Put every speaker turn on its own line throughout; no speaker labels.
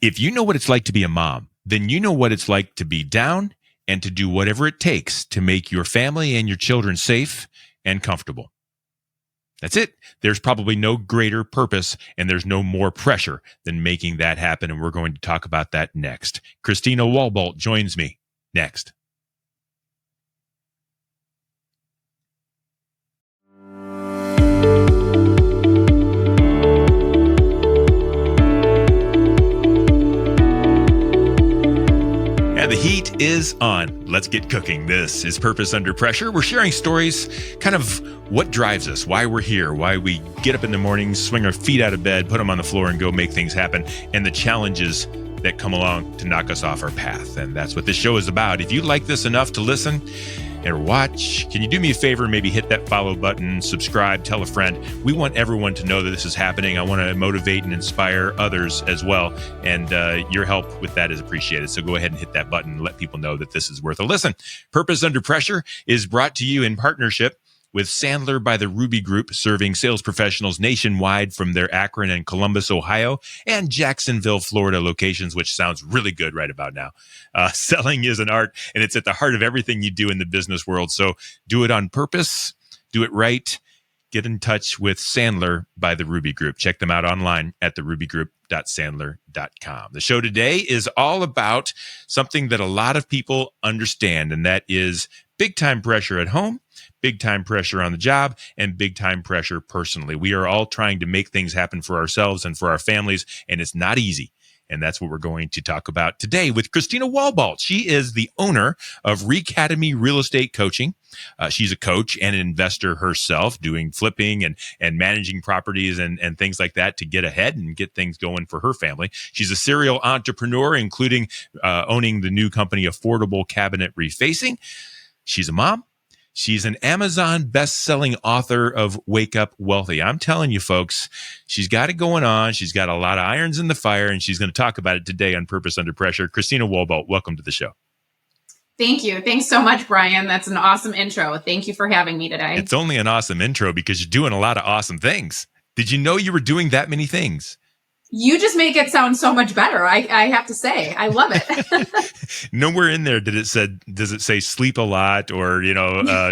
If you know what it's like to be a mom, then you know what it's like to be down and to do whatever it takes to make your family and your children safe and comfortable. That's it. There's probably no greater purpose and there's no more pressure than making that happen. And we're going to talk about that next. Christina Walbolt joins me next. And the heat is on. Let's get cooking. This is Purpose Under Pressure. We're sharing stories, kind of what drives us, why we're here, why we get up in the morning, swing our feet out of bed, put them on the floor and go make things happen, and the challenges that come along to knock us off our path. And that's what this show is about. If you like this enough to listen or watch, can you do me a favor? Maybe hit that follow button, subscribe, tell a friend. We want everyone to know that this is happening. I want to motivate and inspire others as well. And your help with that is appreciated. So go ahead and hit that button and let people know that this is worth a listen. Purpose Under Pressure is brought to you in partnership with Sandler by the Ruby Group, serving sales professionals nationwide from their Akron and Columbus, Ohio, and Jacksonville, Florida locations, which sounds really good right about now. Selling is an art, and it's at the heart of everything you do in the business world. So do it on purpose, do it right. Get in touch with Sandler by the Ruby Group. Check them out online at therubygroup.sandler.com. The show today is all about something that a lot of people understand, and that is big time pressure at home, big time pressure on the job, and big time pressure personally. We are all trying to make things happen for ourselves and for our families, and it's not easy. And that's what we're going to talk about today with Christina Walbolt. She is the owner of Recademy Real Estate Coaching. She's a coach and an investor herself, doing flipping and managing properties and things like that to get ahead and get things going for her family. She's a serial entrepreneur, including owning the new company Affordable Cabinet Refacing. She's a mom. She's an Amazon best-selling author of Wake Up Wealthy. I'm telling you, folks, she's got it going on. She's got a lot of irons in the fire, and she's going to talk about it today on Purpose Under Pressure. Christina Walbolt, welcome to the show.
Thank you. Thanks so much, Brian. That's an awesome intro. Thank you for having me today.
It's only an awesome intro because you're doing a lot of awesome things. Did you know you were doing that many things?
You just make it sound so much better. I have to say, I love it.
Nowhere in there does it say sleep a lot or,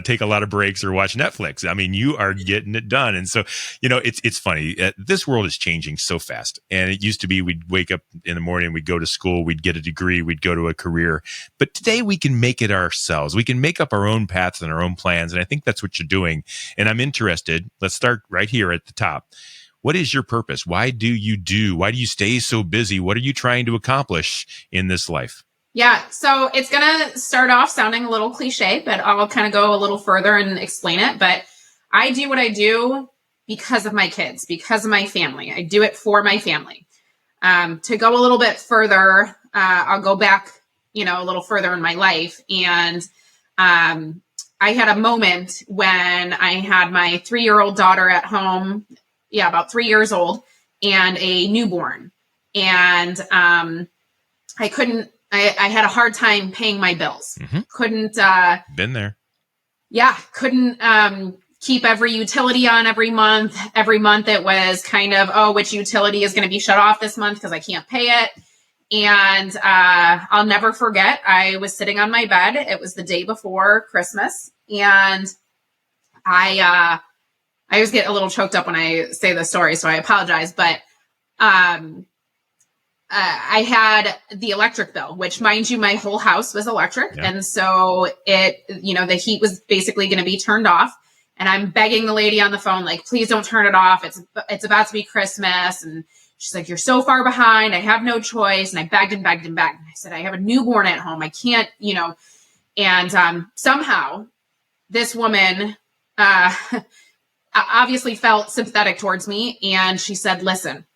take a lot of breaks or watch Netflix. I mean, you are getting it done. And so, it's funny. This world is changing so fast. And it used to be we'd wake up in the morning, we'd go to school, we'd get a degree, we'd go to a career. But today we can make it ourselves. We can make up our own paths and our own plans. And I think that's what you're doing. And I'm interested. Let's start right here at the top. What is your purpose? Why do you stay so busy? What are you trying to accomplish in this life?
Yeah, so it's going to start off sounding a little cliche, but I'll kind of go a little further and explain it. But I do what I do because of my kids, because of my family. I do it for my family. To go a little bit further, I'll go back, a little further in my life. And I had a moment when I had my 3-year-old daughter at home. Yeah, about 3 years old and a newborn. And I had a hard time paying my bills.
Mm-hmm.
Couldn't.
Been there.
Yeah, couldn't keep every utility on every month. Every month it was kind of, which utility is going to be shut off this month because I can't pay it. And I'll never forget, I was sitting on my bed. It was the day before Christmas. And I always get a little choked up when I say the story, so I apologize. But I had the electric bill, which, mind you, my whole house was electric. Yeah. And so the heat was basically going to be turned off. And I'm begging the lady on the phone, like, please don't turn it off. It's about to be Christmas. And she's like, you're so far behind. I have no choice. And I begged and begged and begged. And I said, I have a newborn at home. I can't, and somehow this woman, obviously felt sympathetic towards me. And she said, listen,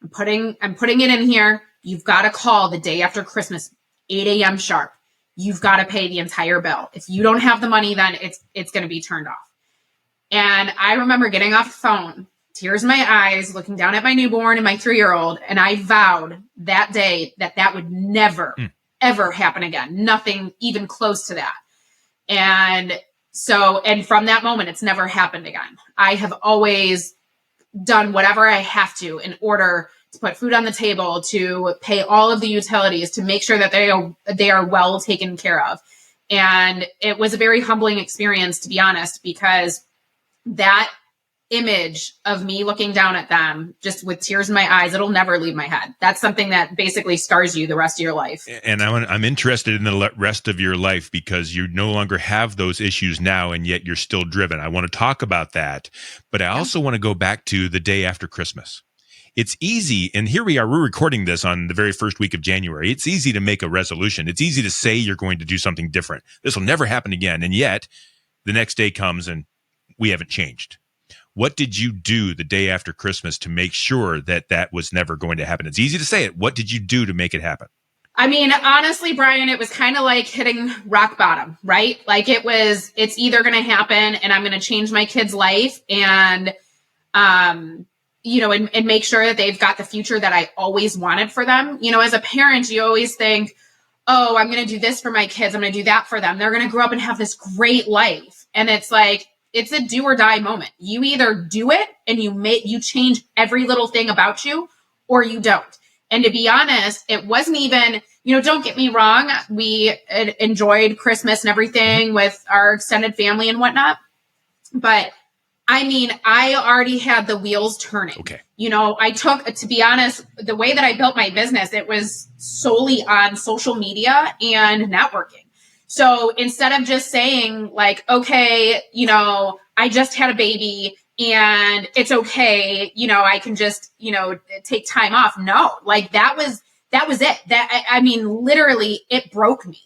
I'm putting it in here. You've got to call the day after Christmas, 8 a.m. sharp. You've got to pay the entire bill. If you don't have the money, then it's going to be turned off. And I remember getting off the phone, tears in my eyes, looking down at my newborn and my 3-year-old. And I vowed that day that would never, ever happen again. Nothing even close to that. And from that moment, it's never happened again. I have always done whatever I have to in order to put food on the table, to pay all of the utilities, to make sure that they are well taken care of. And it was a very humbling experience, to be honest, because that image of me looking down at them just with tears in my eyes, it'll never leave my head. That's something that basically scars you the rest of your life.
And I'm interested in the rest of your life because you no longer have those issues now, and yet you're still driven. I want to talk about that, but I also want to go back to the day after Christmas. It's easy, and here we are, we're recording this on the very first week of January. It's easy to make a resolution. It's easy to say you're going to do something different. This will never happen again. And yet the next day comes and we haven't changed. What did you do the day after Christmas to make sure that that was never going to happen? It's easy to say it. What did you do to make it happen?
I mean, honestly, Brian, it was kind of like hitting rock bottom, right? Like it's either going to happen and I'm going to change my kid's life and, and make sure that they've got the future that I always wanted for them. You know, as a parent, you always think, oh, I'm going to do this for my kids. I'm going to do that for them. They're going to grow up and have this great life. And it's like, it's a do or die moment. You either do it and you change every little thing about you, or you don't. And to be honest, it wasn't even, don't get me wrong. We enjoyed Christmas and everything with our extended family and whatnot. But I mean, I already had the wheels turning.
Okay.
To be honest, the way that I built my business, it was solely on social media and networking. So instead of just saying like, okay, I just had a baby and it's okay, I can just, take time off. No, like that was it. Literally it broke me.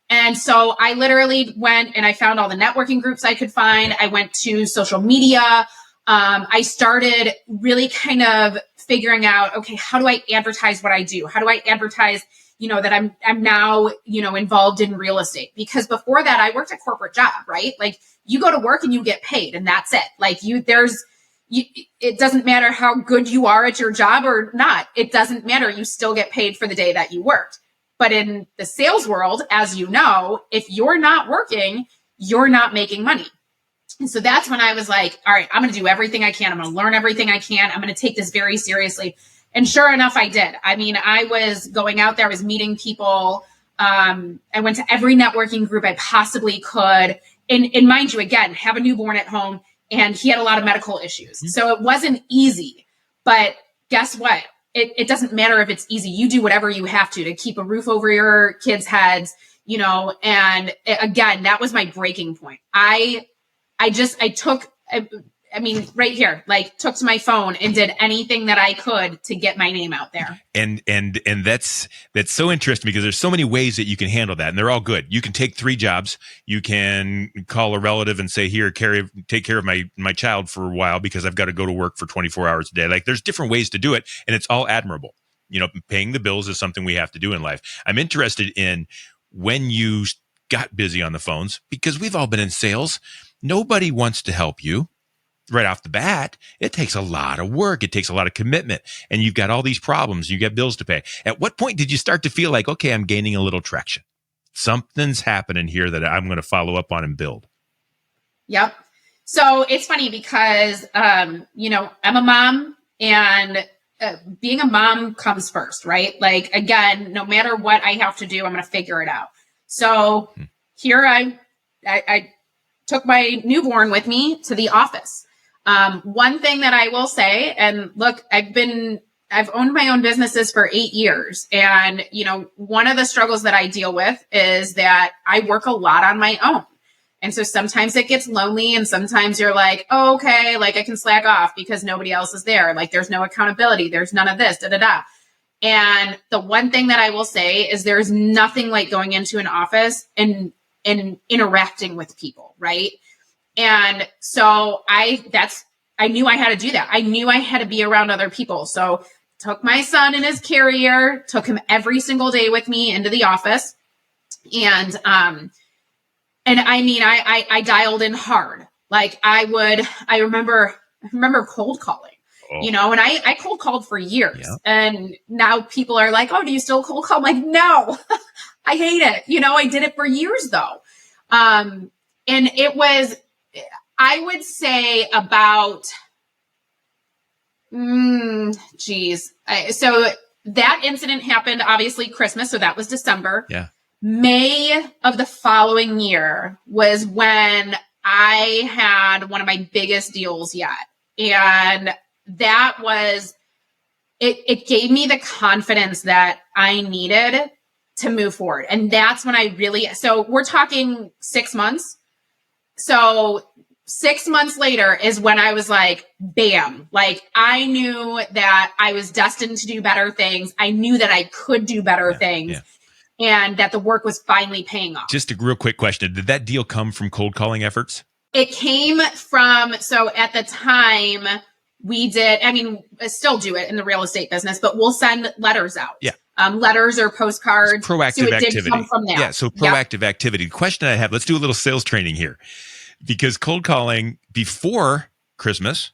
And so I literally went and I found all the networking groups I could find. I went to social media. I started really kind of figuring out, okay, how do I advertise what I do? How do I advertise, that I'm now, involved in real estate? Because before that, I worked a corporate job, right? Like you go to work and you get paid and that's it. Like it doesn't matter how good you are at your job or not. It doesn't matter. You still get paid for the day that you worked. But in the sales world, as you know, if you're not working, you're not making money. And so that's when I was like, all right, I'm going to do everything I can. I'm going to learn everything I can. I'm going to take this very seriously. And sure enough, I did. I mean, I was going out there, I was meeting people. I went to every networking group I possibly could. And mind you, again, have a newborn at home, and he had a lot of medical issues. Mm-hmm. So it wasn't easy. But guess what? It doesn't matter if it's easy. You do whatever you have to keep a roof over your kids' heads, and again, that was my breaking point. I took to my phone and did anything that I could to get my name out there.
And that's so interesting because there's so many ways that you can handle that, and they're all good. You can take 3 jobs. You can call a relative and say, here, take care of my child for a while because I've got to go to work for 24 hours a day. Like there's different ways to do it, and it's all admirable. Paying the bills is something we have to do in life. I'm interested in when you got busy on the phones, because we've all been in sales. Nobody wants to help you. Right off the bat, it takes a lot of work. It takes a lot of commitment, and you've got all these problems. You got bills to pay. At what point did you start to feel like, okay, I'm gaining a little traction? Something's happening here that I'm going to follow up on and build.
Yep. So it's funny because, I'm a mom, and being a mom comes first, right? Like, again, no matter what I have to do, I'm going to figure it out. So here I took my newborn with me to the office. One thing that I will say, and look, I've owned my own businesses for 8 years. And, one of the struggles that I deal with is that I work a lot on my own. And so sometimes it gets lonely, and sometimes you're like, oh, okay, like I can slack off because nobody else is there. Like there's no accountability. There's none of this, And the one thing that I will say is there's nothing like going into an office and interacting with people. Right. And so I knew I had to do that. I knew I had to be around other people. So took my son in his carrier, took him every single day with me into the office. And I dialed in hard. Like I remember cold calling, and I cold called for years. Yeah. And now people are like, oh, do you still cold call? I'm like, no, I hate it. I did it for years though. And it was, I would say about Geez. So that incident happened, obviously, Christmas. So that was December.
Yeah.
May of the following year was when I had one of my biggest deals yet. And that was, it gave me the confidence that I needed to move forward. And that's when I really, so we're talking 6 months. So 6 months later is when I was like, bam, like I knew that I was destined to do better things. I knew that I could do better things.
Yeah.
And that the work was finally paying off.
Just a real quick question. Did that deal come from cold calling efforts?
It came from, so at the time we did, I mean, I still do it in the real estate business, but we'll send letters out.
Yeah.
Letters or postcards.
It's proactive
so it
activity.
Did come from that.
Yeah. So proactive activity. The question I have, let's do a little sales training here, because cold calling before Christmas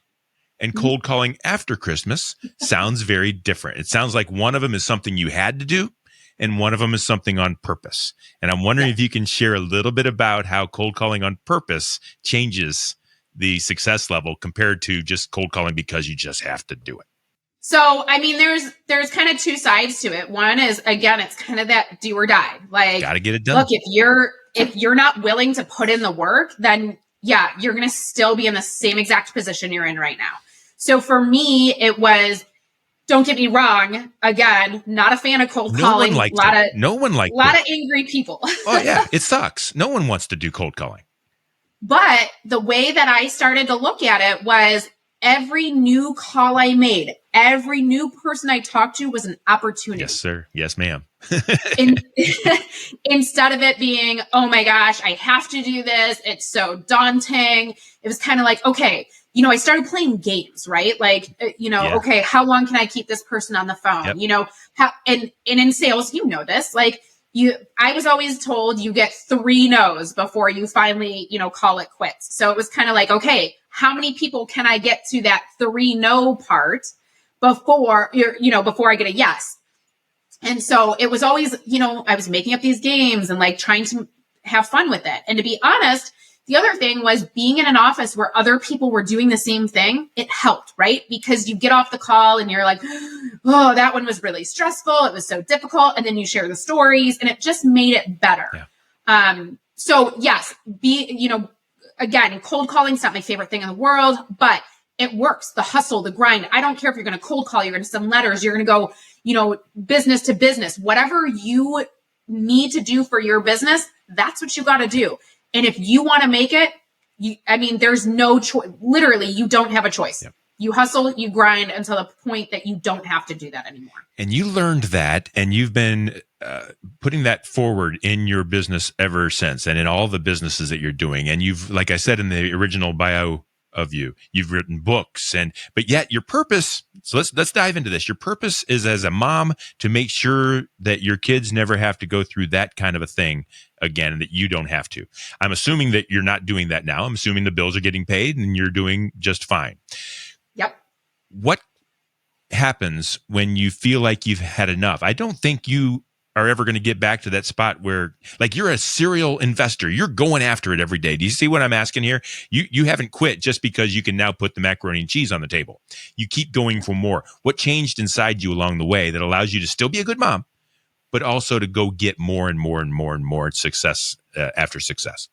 and cold calling after Christmas sounds very different. It sounds like one of them is something you had to do, and one of them is something on purpose. And I'm wondering if you can share a little bit about how cold calling on purpose changes the success level compared to just cold calling because you just have to do it.
So, I mean, there's kind of two sides to it. One is, again, it's kind of that do or die. Like,
got to get it done.
Look, if you're not willing to put in the work, then yeah, you're going to still be in the same exact position you're in right now. So for me, it was, don't get me wrong. Again, not a fan of cold calling.
No one liked
a lot of angry people.
Oh yeah, it sucks. No one wants to do cold calling.
But the way that I started to look at it was every new call I made, every new person I talked to was an opportunity.
Yes, sir. Yes, ma'am.
Instead of it being, oh my gosh, I have to do this. It's so daunting. It was kind of like, okay, I started playing games, right? Like, okay, how long can I keep this person on the phone?
Yep.
And in sales, this, like I was always told you get 3 no's before you finally, call it quits. So it was kind of like, okay, how many people can I get to that 3 no part before I get a yes? And so it was always, I was making up these games and like trying to have fun with it. And to be honest, the other thing was being in an office where other people were doing the same thing. It helped, right? Because you get off the call and you're like, oh, that one was really stressful. It was so difficult. And then you share the stories and it just made it better.
Yeah.
So yes, again, cold calling's not my favorite thing in the world, but it works. The hustle, the grind. I don't care if you're going to cold call, you're going to send letters, you're going to go, business to business, whatever you need to do for your business, that's what you got to do. And if you want to make it, there's no choice. Literally, you don't have a choice. Yep. You hustle, you grind until the point that you don't have to do that anymore.
And you learned that, and you've been putting that forward in your business ever since, and in all the businesses that you're doing. And you've, like I said in the original bio of you've written books, but yet your purpose. So let's dive into this. Your purpose is as a mom to make sure that your kids never have to go through that kind of a thing again, and that you don't have to. I'm assuming that you're not doing that now. I'm assuming the bills are getting paid and you're doing just fine.
Yep.
What happens when you feel like you've had enough? I don't think you are ever going to get back to that spot where, like, you're a serial investor. You're going after it every day. Do you see what I'm asking here? You haven't quit just because you can now put the macaroni and cheese on the table. You keep going for more. What changed inside you along the way that allows you to still be a good mom, but also to go get more and more and more and more success after success?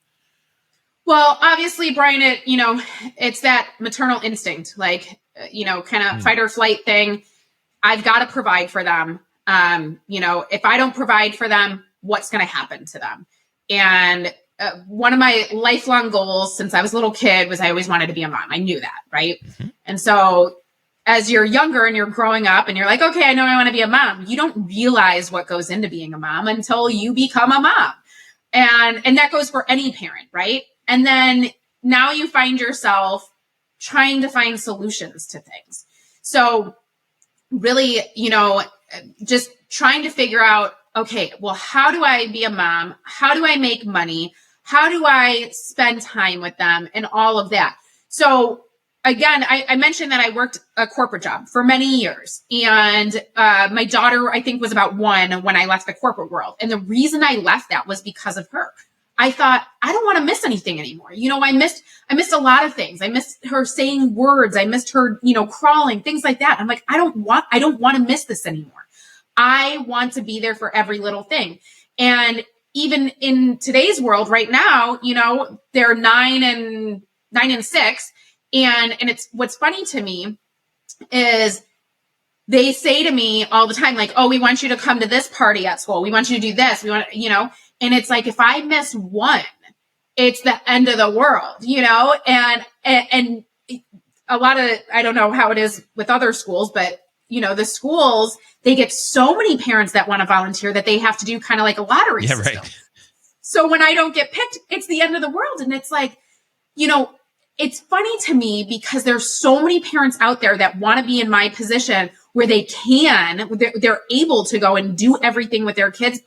Well, obviously, Brian, it's that maternal instinct, like, kind of fight or flight thing. I've got to provide for them. If I don't provide for them, what's going to happen to them? And one of my lifelong goals since I was a little kid was I always wanted to be a mom. I knew that, right? Mm-hmm. And so as you're younger and you're growing up and you're like, okay, I know I want to be a mom. You don't realize what goes into being a mom until you become a mom. And that goes for any parent, right? And then now you find yourself trying to find solutions to things. So really, just trying to figure out, okay, well, how do I be a mom? How do I make money? How do I spend time with them and all of that? So again, I mentioned that I worked a corporate job for many years, and my daughter, I think, was about 1 when I left the corporate world. And the reason I left that was because of her. I thought, I don't want to miss anything anymore. I missed a lot of things. I missed her saying words. I missed her, crawling, things like that. I'm like, I don't want to miss this anymore. I want to be there for every little thing. And even in today's world right now, they're 9 and 6. And it's, what's funny to me is they say to me all the time, like, oh, we want you to come to this party at school. We want you to do this. We want, and it's like, if I miss one, it's the end of the world, and a lot of, I don't know how it is with other schools, but the schools, they get so many parents that want to volunteer that they have to do kind of like a lottery system. Right. So when I don't get picked, it's the end of the world. And it's like, it's funny to me because there's so many parents out there that want to be in my position where they're able to go and do everything with their kids,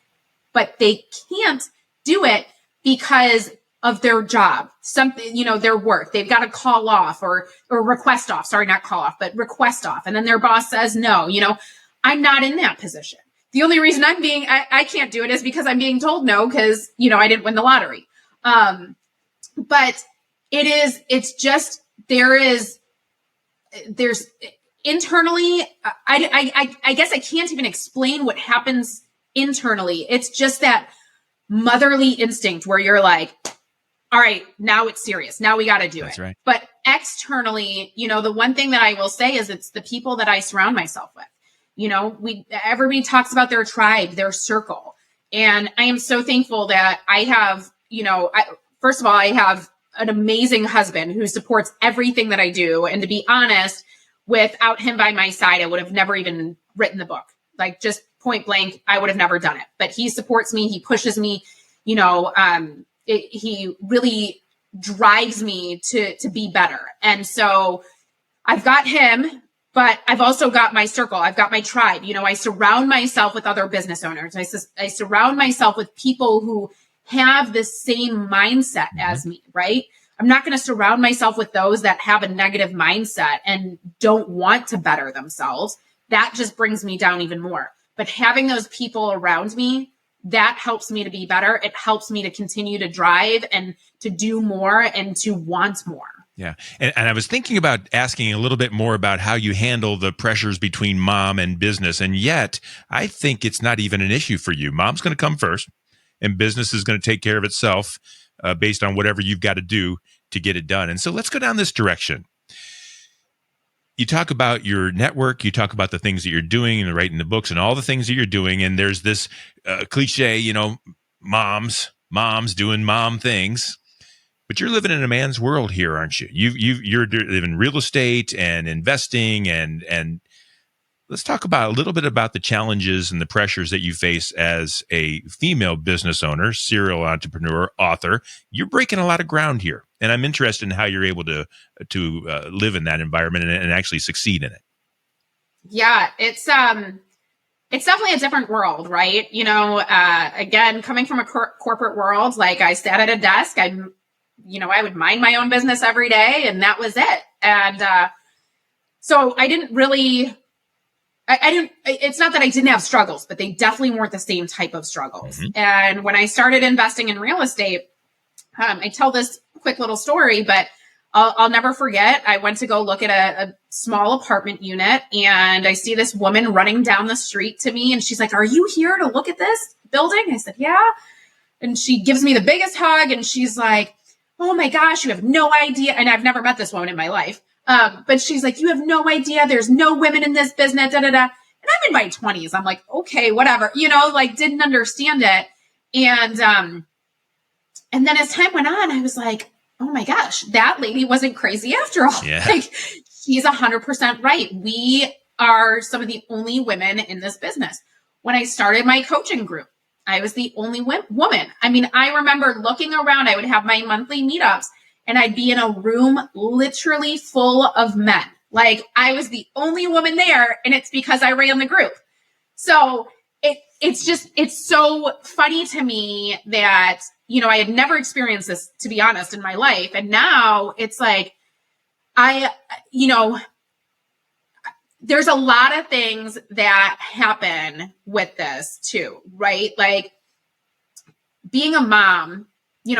but they can't do it because of their job, something, their work. They've got to call off or request off. Sorry, not call off, but request off. And then their boss says no. I'm not in that position. The only reason I can't do it is because I'm being told no because, I didn't win the lottery. But it's just, there's internally, I guess I can't even explain what happens internally. It's just that motherly instinct where you're like, all right, now it's serious. Now we got to do
That's
it.
Right.
But externally, the one thing that I will say is it's the people that I surround myself with. Everybody talks about their tribe, their circle. And I am so thankful that I have, first of all, I have an amazing husband who supports everything that I do. And to be honest, without him by my side, I would have never even written the book. Like, just point blank, I would have never done it. But he supports me. He pushes me, he really drives me to be better. And so I've got him, but I've also got my circle. I've got my tribe. I surround myself with other business owners. I surround myself with people who have the same mindset as me, right? I'm not going to surround myself with those that have a negative mindset and don't want to better themselves. That just brings me down even more. But having those people around me, that helps me to be better. It helps me to continue to drive and to do more and to want more.
Yeah. And I was thinking about asking a little bit more about how you handle the pressures between mom and business. And yet I think it's not even an issue for you. Mom's going to come first and business is going to take care of itself based on whatever you've got to do to get it done. And so let's go down this direction. You talk about your network, you talk about the things that you're doing and writing the books and all the things that you're doing. And there's this cliche, moms doing mom things. But you're living in a man's world here, aren't you? You're living real estate and investing, and let's talk about a little bit about the challenges and the pressures that you face as a female business owner, serial entrepreneur, author. You're breaking a lot of ground here, and I'm interested in how you're able to live in that environment and actually succeed in it.
Yeah, it's definitely a different world, right? Again, coming from a corporate world, like I sat at a desk, I would mind my own business every day, and that was it. And so I didn't really, it's not that I didn't have struggles, but they definitely weren't the same type of struggles. Mm-hmm. And when I started investing in real estate, I tell this quick little story, but I'll never forget. I went to go look at a small apartment unit, and I see this woman running down the street to me, and she's like, "Are you here to look at this building?" I said, "Yeah." And she gives me the biggest hug, and she's like, "Oh my gosh, you have no idea." And I've never met this woman in my life. But she's like, "You have no idea. There's no women in this business, da, da, da." And I'm in my 20s. I'm like, okay, whatever, didn't understand it. And then as time went on, I was like, oh my gosh, that lady wasn't crazy after all. Yeah. Like, she's 100% right. We are some of the only women in this business. When I started my coaching group, I was the only woman. I mean, I remember looking around, I would have my monthly meetups and I'd be in a room literally full of men. Like, I was the only woman there, and it's because I ran the group. So it's so funny to me that, I had never experienced this, to be honest, in my life. And now it's like, there's a lot of things that happen with this too, right? Like, being a mom,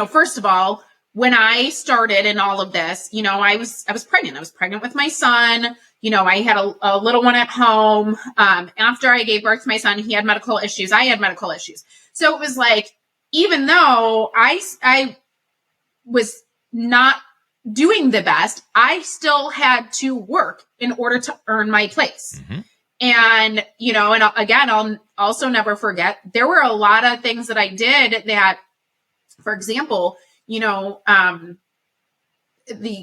first of all, when I started in all of this, I was pregnant. I was pregnant with my son. I had a little one at home. After I gave birth to my son, he had medical issues. I had medical issues. So it was like, even though I was not doing the best, I still had to work in order to earn my place.
Mm-hmm.
And, and again, I'll also never forget, there were a lot of things that I did that, for example, the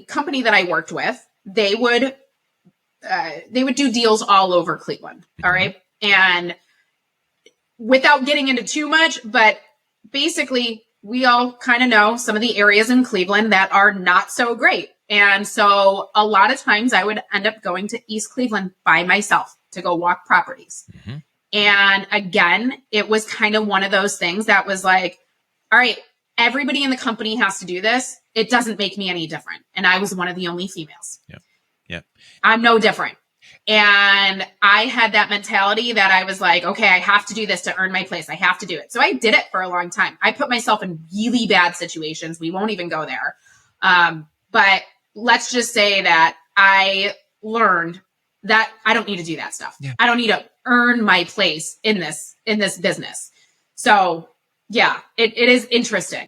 company that I worked with, they would do deals all over Cleveland. All right. And without getting into too much, but basically we all kind of know some of the areas in Cleveland that are not so great. And so a lot of times I would end up going to East Cleveland by myself to go walk properties. Mm-hmm. And again, it was kind of one of those things that was like, all right, everybody in the company has to do this. It doesn't make me any different. And I was one of the only females.
Yep.
I'm no different. And I had that mentality that I was like, okay, I have to do this to earn my place. I have to do it. So I did it for a long time. I put myself in really bad situations. We won't even go there. But let's just say that I learned that I don't need to do that stuff. Yeah. I don't need to earn my place in this business. So yeah, it is interesting.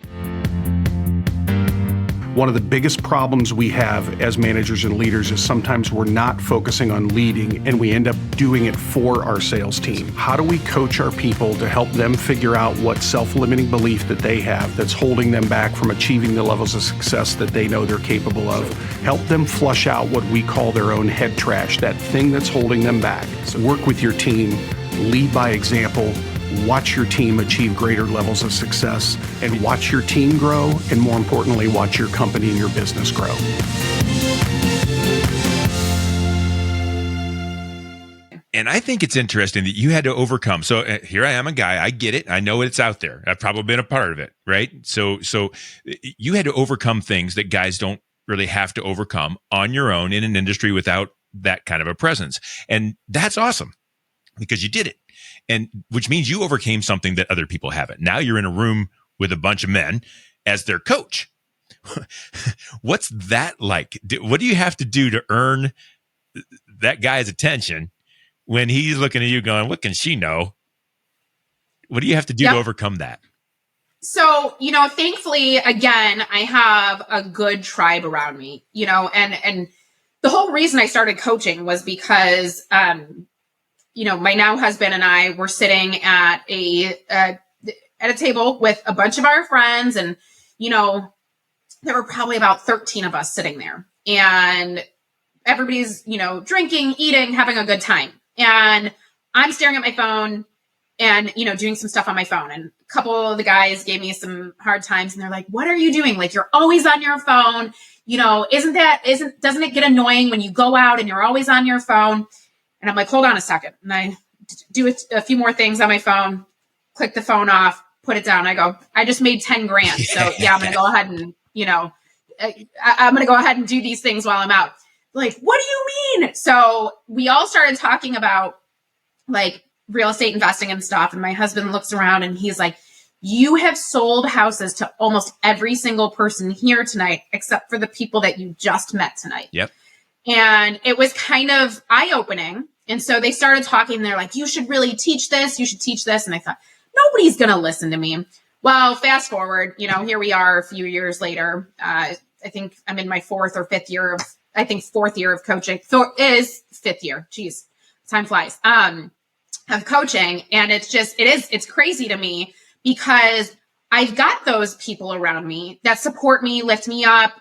One of the biggest problems we have as managers and leaders is sometimes we're not focusing on leading and we end up doing it for our sales team. How do we coach our people to help them figure out what self-limiting belief that they have that's holding them back from achieving the levels of success that they know they're capable of? Help them flush out what we call their own head trash, that thing that's holding them back. So work with your team, lead by example, watch your team achieve greater levels of success, and watch your team grow, and more importantly, watch your company and your business grow.
And I think it's interesting that you had to overcome. So here I am, a guy. I get it. I know it's out there. I've probably been a part of it, right? So you had to overcome things that guys don't really have to overcome on your own in an industry without that kind of a presence. And that's awesome because you did it. And which means you overcame something that other people haven't. Now you're in a room with a bunch of men as their coach. What's that like? What do you have to do to earn that guy's attention when he's looking at you going, what can she know? What do you have to do to overcome that?
So, thankfully, again, I have a good tribe around me, and the whole reason I started coaching was because, my now husband and I were sitting at a table with a bunch of our friends, and, there were probably about 13 of us sitting there, and everybody's, drinking, eating, having a good time. And I'm staring at my phone and, doing some stuff on my phone. And a couple of the guys gave me some hard times, and they're like, what are you doing? Like, you're always on your phone. Doesn't it get annoying when you go out and you're always on your phone? And I'm like, hold on a second. And I do a few more things on my phone, click the phone off, put it down. I go, I just made 10 grand. So yeah, I'm going to go ahead and, I'm going to go ahead and do these things while I'm out. Like, what do you mean? So we all started talking about like real estate investing and stuff. And my husband looks around and he's like, you have sold houses to almost every single person here tonight, except for the people that you just met tonight.
Yep.
And it was kind of eye-opening. And so they started talking. And they're like, you should really teach this. You should teach this. And I thought, nobody's going to listen to me. Well, fast forward, here we are a few years later. I think I'm in my fourth year of coaching. So it is fifth year. Geez, time flies. Of coaching. And it's crazy to me because I've got those people around me that support me, lift me up,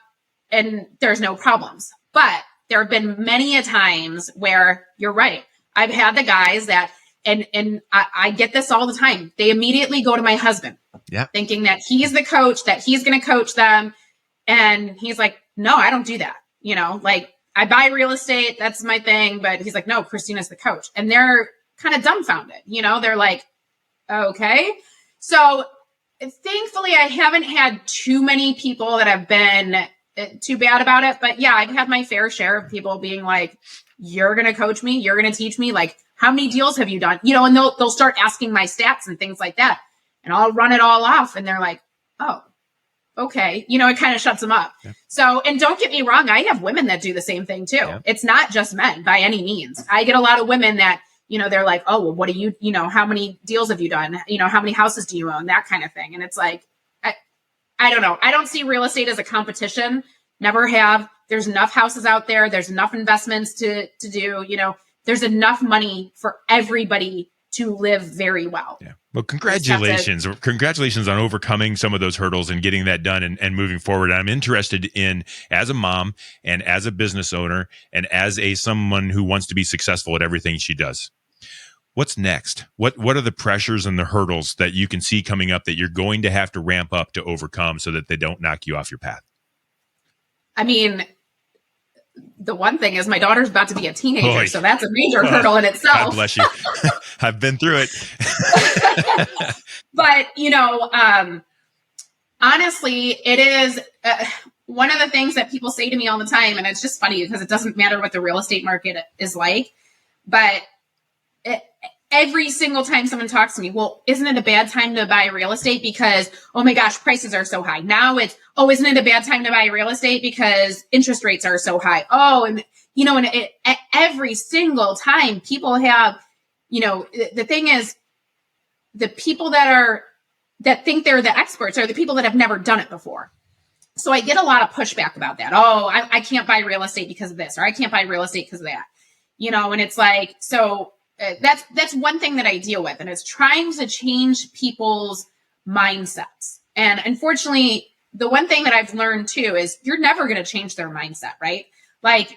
and there's no problems. But there have been many a times where you're right. I've had the guys that, and I get this all the time. They immediately go to my husband, thinking that he's the coach, that he's going to coach them. And he's like, no, I don't do that. Like I buy real estate. That's my thing. But he's like, no, Christina's the coach. And they're kind of dumbfounded. They're like, okay. So thankfully I haven't had too many people that have been too bad about it. But yeah, I've had my fair share of people being like, you're going to coach me. You're going to teach me. Like, how many deals have you done? And they'll start asking my stats and things like that. And I'll run it all off. And they're like, oh, okay. It kind of shuts them up.
Yeah.
So, and don't get me wrong, I have women that do the same thing too.
Yeah.
It's not just men by any means. I get a lot of women that, they're like, oh, well, what do you, how many deals have you done? How many houses do you own? That kind of thing. And it's like, I don't know. I don't see real estate as a competition. Never have. There's enough houses out there. There's enough investments to do, there's enough money for everybody to live very well.
Yeah. Well, congratulations. Congratulations on overcoming some of those hurdles and getting that done and moving forward. I'm interested in, as a mom and as a business owner and as someone who wants to be successful at everything she does. What's next? What are the pressures and the hurdles that you can see coming up that you're going to have to ramp up to overcome so that they don't knock you off your path?
I mean, the one thing is my daughter's about to be a teenager, so that's a major hurdle in itself.
God bless you. I've been through it.
But, honestly, it is one of the things that people say to me all the time, and it's just funny because it doesn't matter what the real estate market is like, but every single time someone talks to me, well, isn't it a bad time to buy real estate because, oh my gosh, prices are so high. Now it's, oh, isn't it a bad time to buy real estate because interest rates are so high? Oh, and every single time people have, the thing is, the people that think they're the experts are the people that have never done it before. So I get a lot of pushback about that. Oh, I can't buy real estate because of this, or I can't buy real estate because of that, and it's like, so that's one thing that I deal with, and it's trying to change people's mindsets. And unfortunately, the one thing that I've learned too is you're never going to change their mindset, right? Like,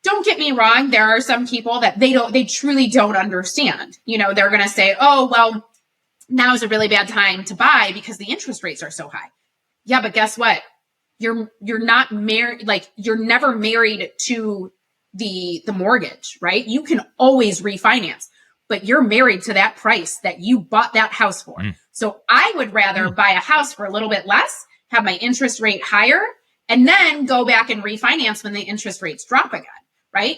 don't get me wrong. There are some people that they truly don't understand. They're going to say, oh, well, now is a really bad time to buy because the interest rates are so high. Yeah, but guess what? You're not married. Like, you're never married to the mortgage, right? You can always refinance, but you're married to that price that you bought that house for. So I would rather buy a house for a little bit less, have my interest rate higher, and then go back and refinance when the interest rates drop again, right?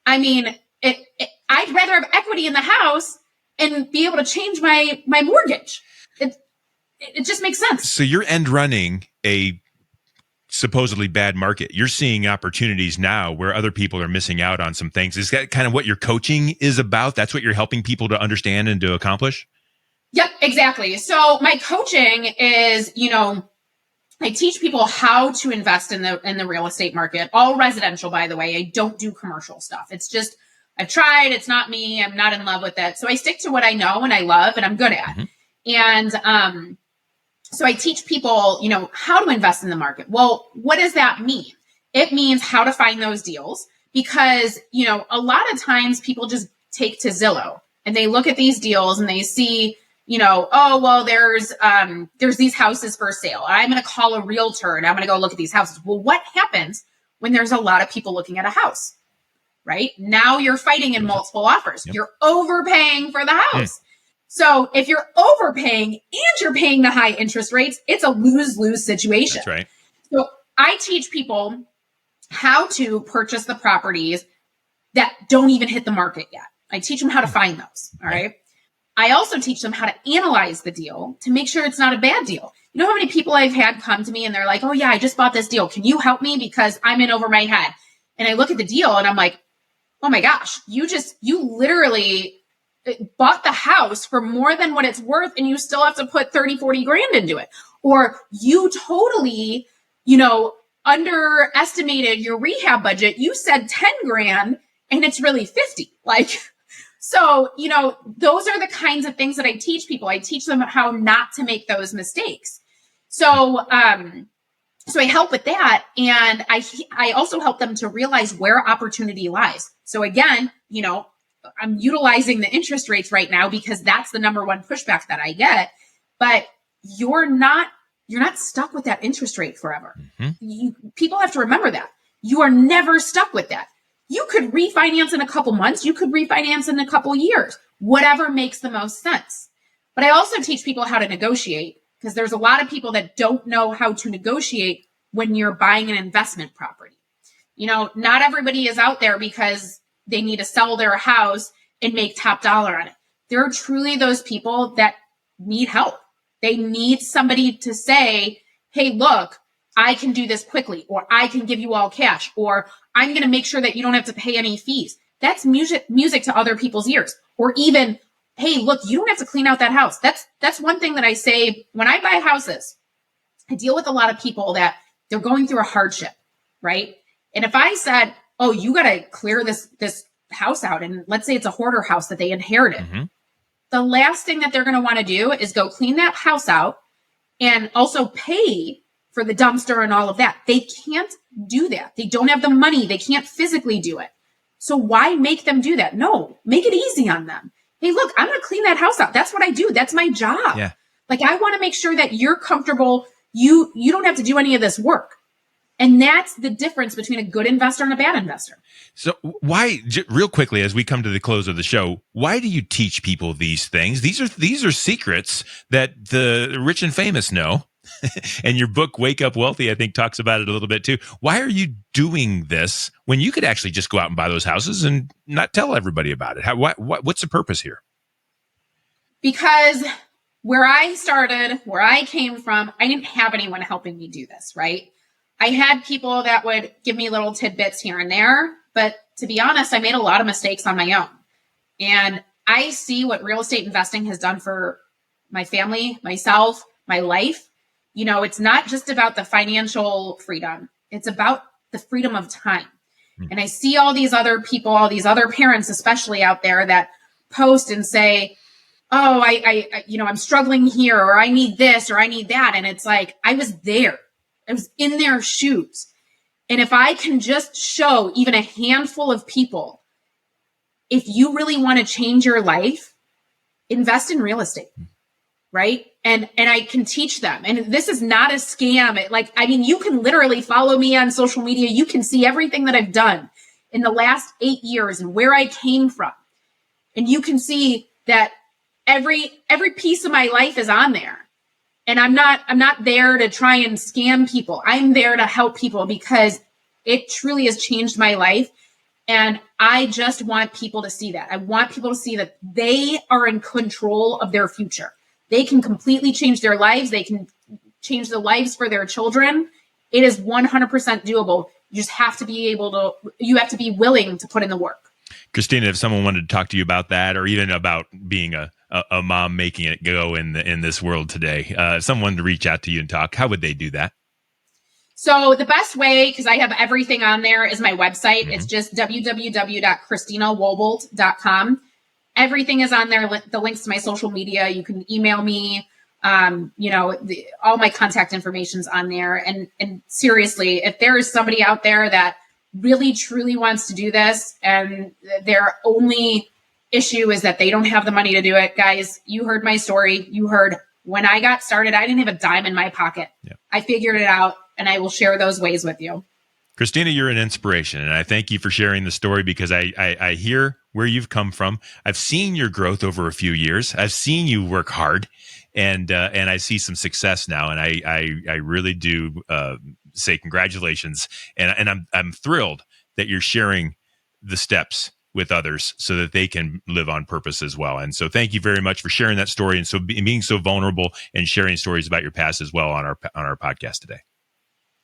I mean, I'd rather have equity in the house and be able to change my mortgage. It just makes sense.
So you're end running a supposedly bad market. You're seeing opportunities now where other people are missing out on some things. Is that kind of what your coaching is about? That's what you're helping people to understand and to accomplish?
Yep, exactly. So my coaching is, I teach people how to invest in the real estate market, all residential, by the way. I don't do commercial stuff. It's just, I've tried, it's not me. I'm not in love with it. So I stick to what I know and I love and I'm good at. And, so I teach people, how to invest in the market. Well, what does that mean? It means how to find those deals because, a lot of times people just take to Zillow and they look at these deals and they see, oh, well, there's these houses for sale. I'm going to call a realtor and I'm going to go look at these houses. Well, what happens when there's a lot of people looking at a house, right? Now you're fighting in multiple offers. Yep. You're overpaying for the house. So if you're overpaying and you're paying the high interest rates, it's a lose-lose situation.
That's right.
So I teach people how to purchase the properties that don't even hit the market yet. I teach them how to find those. All right. I also teach them how to analyze the deal to make sure it's not a bad deal. You know how many people I've had come to me and they're like, oh yeah, I just bought this deal. Can you help me? Because I'm in over my head. And I look at the deal and I'm like, oh my gosh, you literally bought the house for more than what it's worth and you still have to put 30, 40 grand into it. Or you totally, underestimated your rehab budget. You said 10 grand and it's really 50. So, those are the kinds of things that I teach people. I teach them how not to make those mistakes. So, so I help with that. And I also help them to realize where opportunity lies. So again, I'm utilizing the interest rates right now because that's the number one pushback that I get, but you're not stuck with that interest rate forever. People have to remember that you are never stuck with that. You could refinance in a couple months. You could refinance in a couple years, whatever makes the most sense. But I also teach people how to negotiate because there's a lot of people that don't know how to negotiate when you're buying an investment property. Not everybody is out there because they need to sell their house and make top dollar on it. There are truly those people that need help. They need somebody to say, hey, look, I can do this quickly, or I can give you all cash, or I'm going to make sure that you don't have to pay any fees. That's music to other people's ears. Or even, hey, look, you don't have to clean out that house. That's one thing that I say when I buy houses. I deal with a lot of people that they're going through a hardship, right? And if I said, oh, you got to clear this house out, and let's say it's a hoarder house that they inherited, the last thing that they're going to want to do is go clean that house out and also pay for the dumpster and all of that. They can't do that. They don't have the money. They can't physically do it. So why make them do that? No, make it easy on them. Hey, look, I'm going to clean that house out. That's what I do. That's my job.
Yeah.
Like, I want to make sure that you're comfortable. You don't have to do any of this work. And that's the difference between a good investor and a bad investor.
So why, real quickly, as we come to the close of the show, why do you teach people these things? These are secrets that the rich and famous know. And your book, Wake Up Wealthy, I think talks about it a little bit too. Why are you doing this when you could actually just go out and buy those houses and not tell everybody about it? What's the purpose here?
Because where I started, where I came from, I didn't have anyone helping me do this, right? I had people that would give me little tidbits here and there, but to be honest, I made a lot of mistakes on my own. And I see what real estate investing has done for my family, myself, my life. You know, it's not just about the financial freedom. It's about the freedom of time. And I see all these other people, all these other parents, especially out there, that post and say, oh, I'm struggling here, or I need this, or I need that. And it's like, I was there. I was in their shoes. And if I can just show even a handful of people, if you really want to change your life, invest in real estate, right? And I can teach them. And this is not a scam. You can literally follow me on social media. You can see everything that I've done in the last 8 years and where I came from. And you can see that every piece of my life is on there. And I'm not there to try and scam people. I'm there to help people because it truly has changed my life. And I just want people to see that. I want people to see that they are in control of their future. They can completely change their lives. They can change the lives for their children. It is 100% doable. You just have to be you have to be willing to put in the work.
Christina, if someone wanted to talk to you about that, or even about being a mom making it go in this world today, if someone wanted to reach out to you and talk, how would they do that?
So the best way, because I have everything on there, is my website. It's just www.ChristinaWalbolt.com. Everything is on there. The links to my social media. You can email me. All my contact information's on there. And seriously, if there is somebody out there that really truly wants to do this and their only issue is that they don't have the money to do it, guys, you heard my story. You heard when I got started, I didn't have a dime in my pocket. Yep. I figured it out, and I will share those ways with you.
Christina, you're an inspiration, and I thank you for sharing the story because I hear where you've come from. I've seen your growth over a few years. I've seen you work hard, and I see some success now, and I really do say congratulations, and I'm thrilled that you're sharing the steps with others so that they can live on purpose as well. And so thank you very much for sharing that story and so being so vulnerable and sharing stories about your past as well on our podcast today.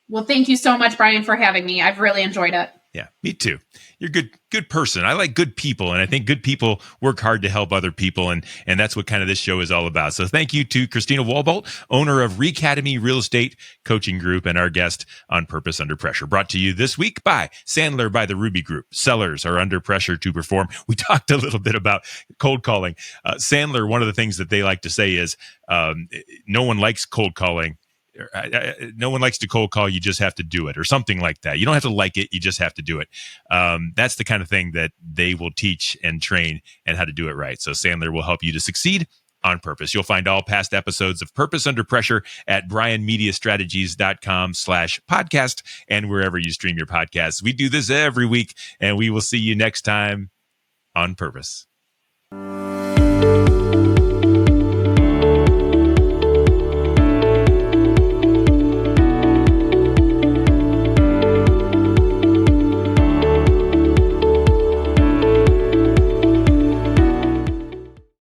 Well, thank you so much, Brian, for having me. I've really enjoyed it.
Yeah, me too. You're a good person. I like good people, and I think good people work hard to help other people, and that's what kind of this show is all about. So thank you to Christina Walbolt, owner of Recademy Real Estate Coaching Group, and our guest on Purpose Under Pressure. Brought to you this week by Sandler by the Ruby Group. Sellers are under pressure to perform. We talked a little bit about cold calling. Sandler, one of the things that they like to say is no one likes cold calling. No one likes to cold call. You just have to do it, or something like that. You don't have to like it. You just have to do it. That's the kind of thing that they will teach and train and how to do it right. So Sandler will help you to succeed on purpose. You'll find all past episodes of Purpose Under Pressure at brianmediastrategies.com/podcast and wherever you stream your podcasts. We do this every week, and we will see you next time on Purpose.